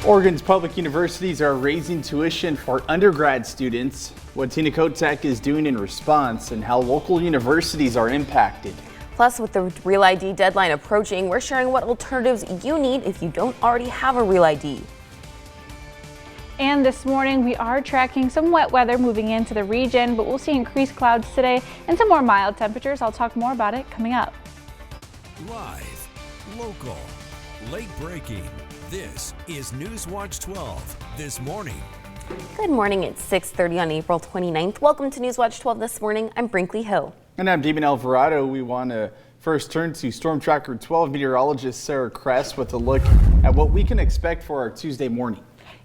Oregon's public universities are raising tuition for undergrad students, what Tina Kotek is doing in response, and how local universities are impacted. Plus, with the Real ID deadline approaching, we're sharing what alternatives you need if you don't already have a Real ID. And this morning, we are tracking some wet weather moving into the region, but we'll see increased clouds today and some more mild temperatures. I'll talk more about it coming up. Live, local, late breaking. This is NewsWatch 12 this morning. Good morning. It's 6:30 on April 29th. Welcome to NewsWatch 12 this morning. I'm Brinkley Hill. And I'm Damon Alvarado. We want to first turn to Storm Tracker 12 meteorologist Sarah Kress with a look at what we can expect for our Tuesday morning.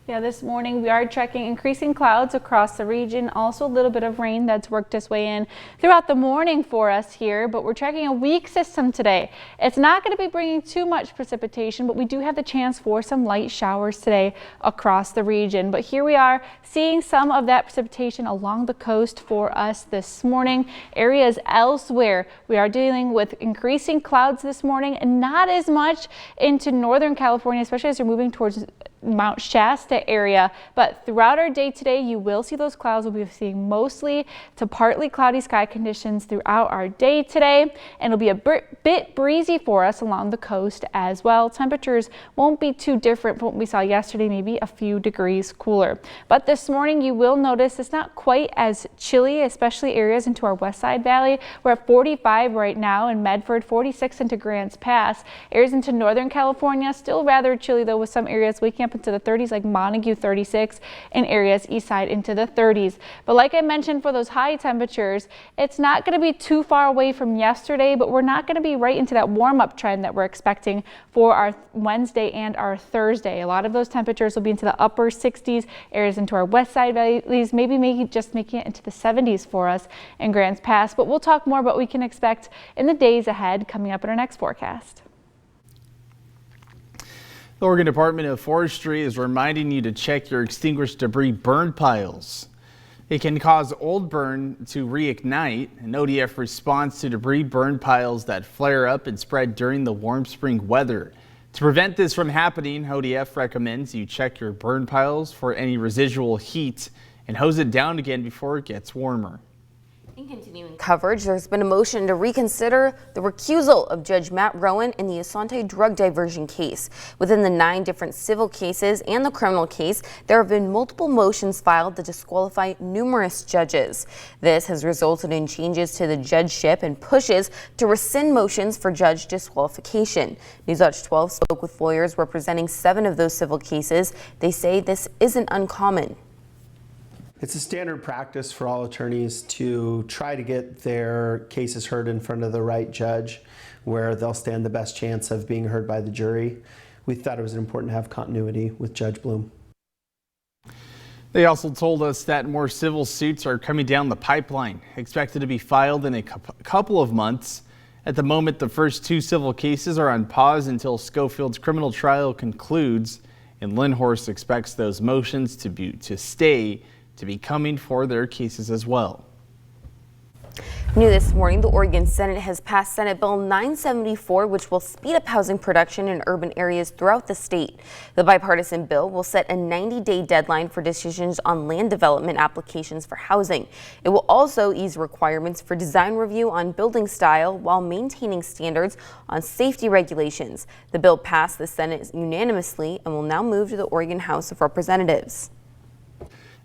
Yeah, this morning we are tracking increasing clouds across the region. Also a little bit of rain that's worked its way in throughout the morning for us here, but we're tracking a weak system today. It's not going to be bringing too much precipitation, but we do have the chance for some light showers today across the region. But here we are seeing some of that precipitation along the coast for us this morning. Areas elsewhere, we are dealing with increasing clouds this morning and not as much into Northern California, especially as you're moving towards Mount Shasta area, but throughout our day today you will see those clouds. We'll be seeing mostly to partly cloudy sky conditions throughout our day today, and it'll be a bit breezy for us along the coast as well. Temperatures won't be too different from what we saw yesterday, maybe a few degrees cooler. But this morning you will notice it's not quite as chilly, especially areas into our West Side Valley. We're at 45 right now in Medford, 46 into Grants Pass. Areas into Northern California still rather chilly though, with some areas waking up into the 30s like Montague 36 and areas east side into the 30s. But like I mentioned, for those high temperatures, it's not going to be too far away from yesterday, but we're not going to be right into that warm-up trend that we're expecting for our Wednesday and our Thursday. A lot of those temperatures will be into the upper 60s, areas into our West Side Valleys, maybe just making it into the 70s for us in Grants Pass. But we'll talk more about what we can expect in the days ahead coming up in our next forecast. The Oregon Department of Forestry is reminding you to check your extinguished debris burn piles. It can cause old burn to reignite. An ODF responds to debris burn piles that flare up and spread during the warm spring weather. To prevent this from happening, ODF recommends you check your burn piles for any residual heat and hose it down again before it gets warmer. In continuing coverage, there's been a motion to reconsider the recusal of Judge Matt Rowan in the Asante drug diversion case. Within the 9 different civil cases and the criminal case, there have been multiple motions filed to disqualify numerous judges. This has resulted in changes to the judgeship and pushes to rescind motions for judge disqualification. NewsWatch 12 spoke with lawyers representing 7 of those civil cases. They say this isn't uncommon. It's a standard practice for all attorneys to try to get their cases heard in front of the right judge where they'll stand the best chance of being heard by the jury. We thought it was important to have continuity with Judge Bloom. They also told us that more civil suits are coming down the pipeline, expected to be filed in a couple of months. At the moment, the first 2 civil cases are on pause until Schofield's criminal trial concludes, and Lindhorst expects those motions to be coming for their cases as well. New this morning, the Oregon Senate has passed Senate Bill 974, which will speed up housing production in urban areas throughout the state. The bipartisan bill will set a 90-day deadline for decisions on land development applications for housing. It will also ease requirements for design review on building style while maintaining standards on safety regulations. The bill passed the Senate unanimously and will now move to the Oregon House of Representatives.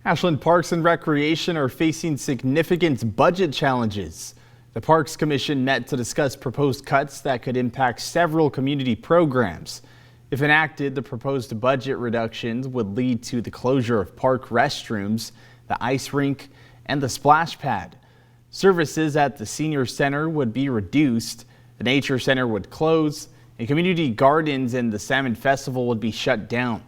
Ashland Parks and Recreation are facing significant budget challenges. The Parks Commission met to discuss proposed cuts that could impact several community programs. If enacted, the proposed budget reductions would lead to the closure of park restrooms, the ice rink, and the splash pad. Services at the Senior Center would be reduced, the Nature Center would close, and community gardens and the Salmon Festival would be shut down.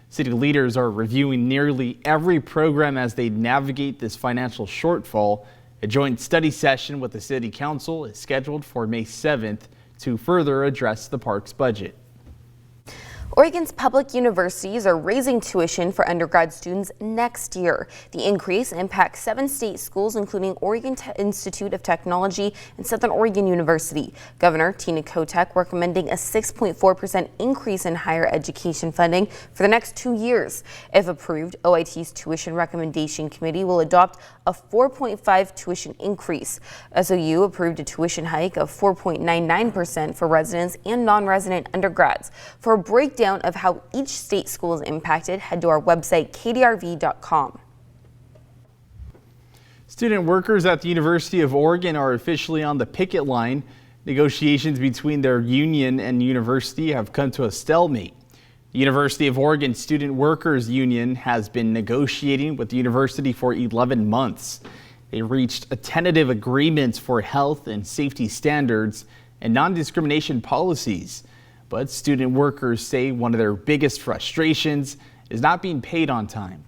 City leaders are reviewing nearly every program as they navigate this financial shortfall. A joint study session with the City Council is scheduled for May 7th to further address the park's budget. Oregon's public universities are raising tuition for undergrad students next year. The increase impacts 7 state schools, including Oregon Institute of Technology and Southern Oregon University. Governor Tina Kotek recommending a 6.4% increase in higher education funding for the next 2 years. If approved, OIT's tuition recommendation committee will adopt a 4.5% tuition increase. SOU approved a tuition hike of 4.99% for residents and non-resident undergrads. For a breakdown of how each state school is impacted, head to our website, kdrv.com. Student workers at the University of Oregon are officially on the picket line. Negotiations between their union and university have come to a stalemate. The University of Oregon Student Workers Union has been negotiating with the university for 11 months. They reached a tentative agreement for health and safety standards and non-discrimination policies. But student workers say one of their biggest frustrations is not being paid on time.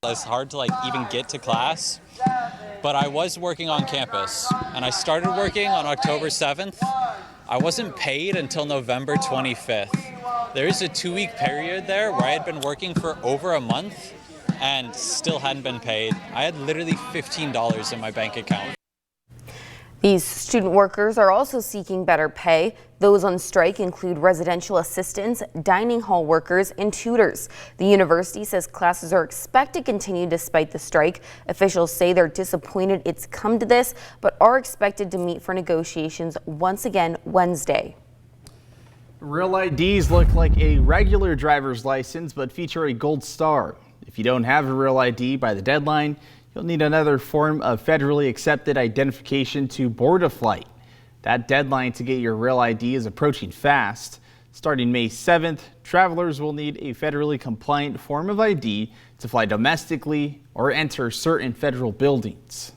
It's hard to even get to class, but I was working on campus and I started working on October 7th. I wasn't paid until November 25th. There is a 2-week period there where I had been working for over a month and still hadn't been paid. I had literally $15 in my bank account. These student workers are also seeking better pay. Those on strike include residential assistants, dining hall workers, and tutors. The university says classes are expected to continue despite the strike. Officials say they're disappointed it's come to this, but are expected to meet for negotiations once again Wednesday. Real IDs look like a regular driver's license, but feature a gold star. If you don't have a real ID by the deadline, you'll need another form of federally accepted identification to board a flight. That deadline to get your real ID is approaching fast. Starting May 7th, travelers will need a federally compliant form of ID to fly domestically or enter certain federal buildings.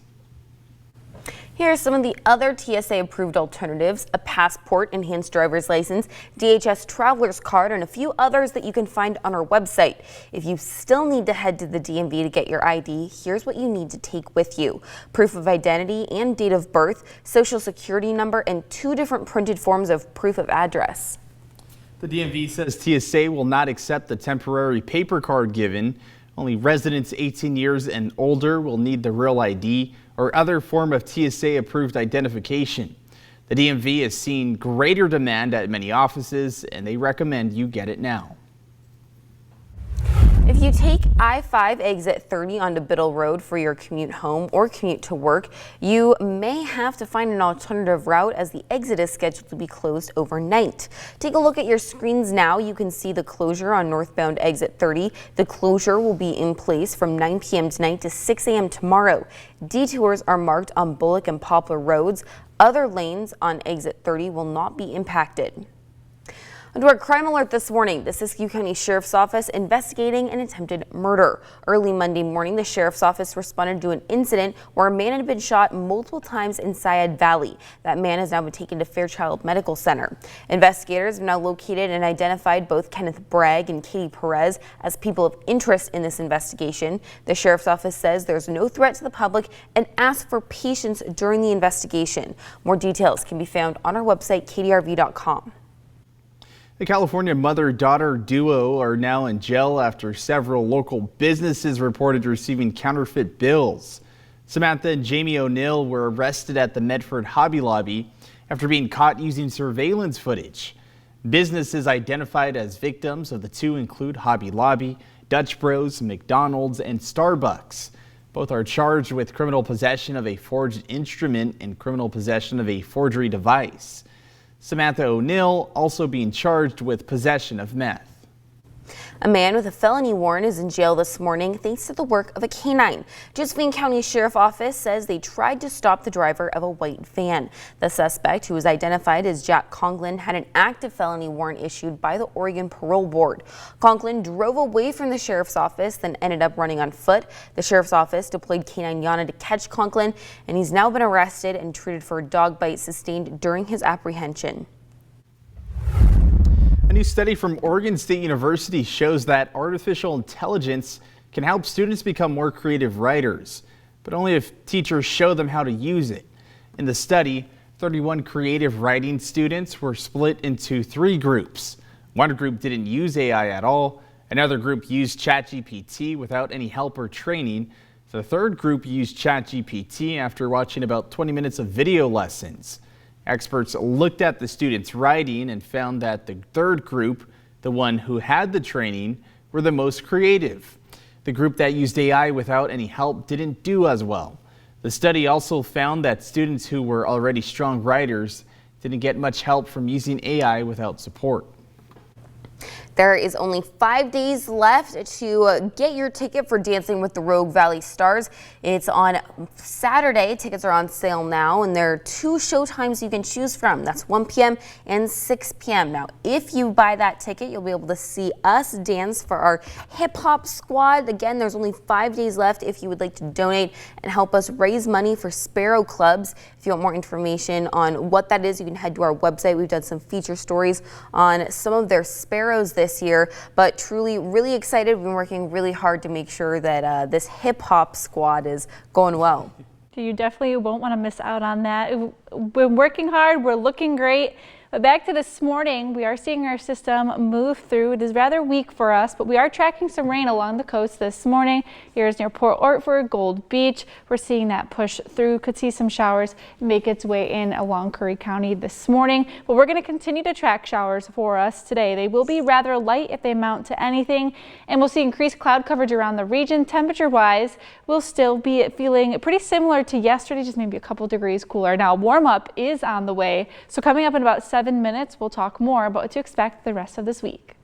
Here are some of the other TSA-approved alternatives: a passport, enhanced driver's license, DHS traveler's card, and a few others that you can find on our website. If you still need to head to the DMV to get your ID, here's what you need to take with you: proof of identity and date of birth, social security number, and 2 different printed forms of proof of address. The DMV says TSA will not accept the temporary paper card given. Only residents 18 years and older will need the real ID or other form of TSA-approved identification. The DMV has seen greater demand at many offices, and they recommend you get it now. If you take I-5 exit 30 onto Biddle Road for your commute home or commute to work, you may have to find an alternative route as the exit is scheduled to be closed overnight. Take a look at your screens now. You can see the closure on northbound exit 30. The closure will be in place from 9 p.m. tonight to 6 a.m. tomorrow. Detours are marked on Bullock and Poplar roads. Other lanes on exit 30 will not be impacted. Under our crime alert this morning, the Siskiyou County Sheriff's Office investigating an attempted murder. Early Monday morning, the Sheriff's Office responded to an incident where a man had been shot multiple times in Syed Valley. That man has now been taken to Fairchild Medical Center. Investigators have now located and identified both Kenneth Bragg and Katie Perez as people of interest in this investigation. The Sheriff's Office says there's no threat to the public and asks for patience during the investigation. More details can be found on our website, kdrv.com. The California mother-daughter duo are now in jail after several local businesses reported receiving counterfeit bills. Samantha and Jamie O'Neill were arrested at the Medford Hobby Lobby after being caught using surveillance footage. Businesses identified as victims of the two include Hobby Lobby, Dutch Bros, McDonald's, and Starbucks. Both are charged with criminal possession of a forged instrument and criminal possession of a forgery device. Samantha O'Neill also being charged with possession of meth. A man with a felony warrant is in jail this morning thanks to the work of a canine. Josephine County Sheriff's Office says they tried to stop the driver of a white van. The suspect, who was identified as Jack Conklin, had an active felony warrant issued by the Oregon Parole Board. Conklin drove away from the Sheriff's Office, then ended up running on foot. The Sheriff's Office deployed Canine Yana to catch Conklin, and he's now been arrested and treated for a dog bite sustained during his apprehension. A new study from Oregon State University shows that artificial intelligence can help students become more creative writers, but only if teachers show them how to use it. In the study, 31 creative writing students were split into 3 groups. One group didn't use AI at all. Another group used ChatGPT without any help or training. The third group used ChatGPT after watching about 20 minutes of video lessons. Experts looked at the students' writing and found that the third group, the one who had the training, were the most creative. The group that used AI without any help didn't do as well. The study also found that students who were already strong writers didn't get much help from using AI without support. There is only 5 days left to get your ticket for Dancing with the Rogue Valley Stars. It's on Saturday. Tickets are on sale now, and there are 2 show times you can choose from. That's 1 p.m. and 6 p.m. Now, if you buy that ticket, you'll be able to see us dance for our hip hop squad. Again, there's only 5 days left if you would like to donate and help us raise money for Sparrow Clubs. If you want more information on what that is, you can head to our website. We've done some feature stories on some of their sparrows this year, but truly really excited. We've been working really hard to make sure that this hip hop squad is going well. You definitely won't want to miss out on that. We're working hard. We're looking great. But back to this morning, we are seeing our system move through. It is rather weak for us, but we are tracking some rain along the coast this morning. Here's near Port Orford, Gold Beach. We're seeing that push through. Could see some showers make its way in along Curry County this morning. But we're going to continue to track showers for us today. They will be rather light if they amount to anything. And we'll see increased cloud coverage around the region. Temperature-wise, we'll still be feeling pretty similar to yesterday, just maybe a couple degrees cooler. Now, warm-up is on the way. So coming up in about 7 minutes, we'll talk more about what to expect the rest of this week.